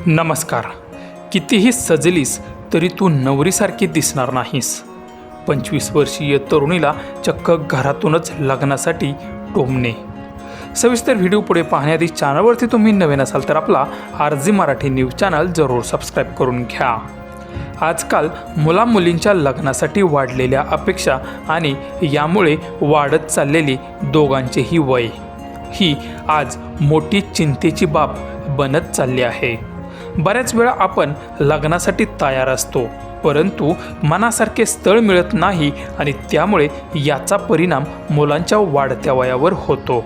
नमस्कार. कितीही सजलीस तरी तू नवरीसारखी दिसणार नाहीस. 25 वर्षीय तरुणीला चक्क घरातूनच लग्नासाठी टोमणे. सविस्तर व्हिडिओ पुढे पाहण्याआधी चॅनलवरती तुम्ही नवीन असाल तर आपला RG मराठी न्यूज चॅनल जरूर सबस्क्राईब करून घ्या. आजकाल मुलामुलींच्या लग्नासाठी वाढलेल्या अपेक्षा आणि यामुळे वाढत चाललेली दोघांचेही वय ही आज मोठी चिंतेची बाब बनत चालली आहे. बऱ्याच वेळा आपण लग्नासाठी तयार असतो, परंतु मनासारखे स्थळ मिळत नाही आणि त्यामुळे याचा परिणाम मुलांच्या वाढत्या वयावर होतो.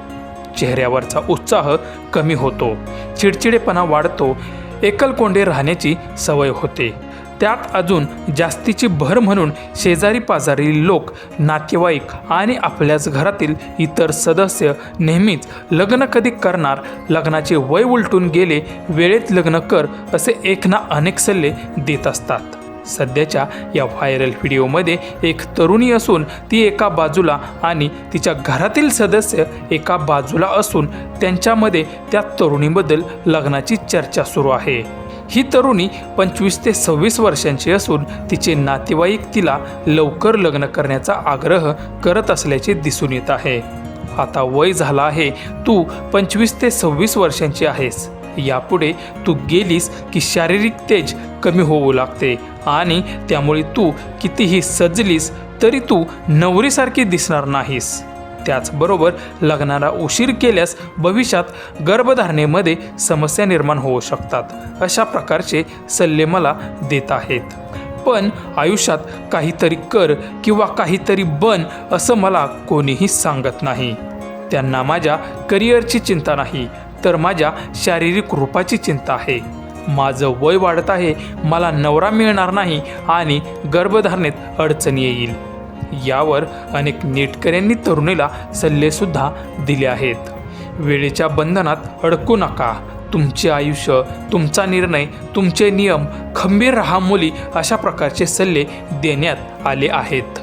चेहऱ्यावरचा उत्साह कमी होतो, चिडचिडेपणा वाढतो, एकलकोंडे राहण्याची सवय होते. त्यात अजून जास्तीची भर म्हणून शेजारी पाजारी लोक, नातेवाईक आणि आपल्याच घरातील इतर सदस्य नेहमीच लग्न कधी करणार, लग्नाचे वय उलटून गेले, वेळेत लग्न कर असे एक ना अनेक सल्ले देत असतात. सध्याच्या या व्हायरल व्हिडिओमध्ये एक तरुणी असून ती एका बाजूला आणि तिच्या घरातील सदस्य एका बाजूला असून त्यांच्यामध्ये त्या तरुणीबद्दल लग्नाची चर्चा सुरू आहे. ही तरुणी 25 ते 26 वर्षांची असून तिचे नातेवाईक तिला लवकर लग्न करण्याचा आग्रह करत असल्याचे दिसून येत आहे. आता वय झालं आहे, तू 25 ते 26 वर्षांची आहेस. यापुढे तू गेलीस की शारीरिक तेज कमी होऊ लागते आणि त्यामुळे तू कितीही सजलीस तरी तू नवरीसारखी दिसणार नाहीस. त्याचबरोबर लग्नाला उशीर केल्यास भविष्यात गर्भधारणेमध्ये समस्या निर्माण होऊ शकतात, अशा प्रकारचे सल्ले मला देत आहेत. पण आयुष्यात काहीतरी कर किंवा काहीतरी बन असं मला कोणीही सांगत नाही. त्यांना माझ्या करिअरची चिंता नाही, तर माझ्या शारीरिक रूपाची चिंता आहे. माझं वय वाढत आहे, मला नवरा मिळणार नाही आणि गर्भधारणेत अडचण येईल. यावर अनेक नेटकऱ्यांनी तरुणीला सल्लेसुद्धा दिले आहेत. वेळेच्या बंधनात अडकू नका. तुमचे आयुष्य, तुमचा निर्णय, तुमचे नियम, खंबीर राहा मुली, अशा प्रकारचे सल्ले देण्यात आले आहेत.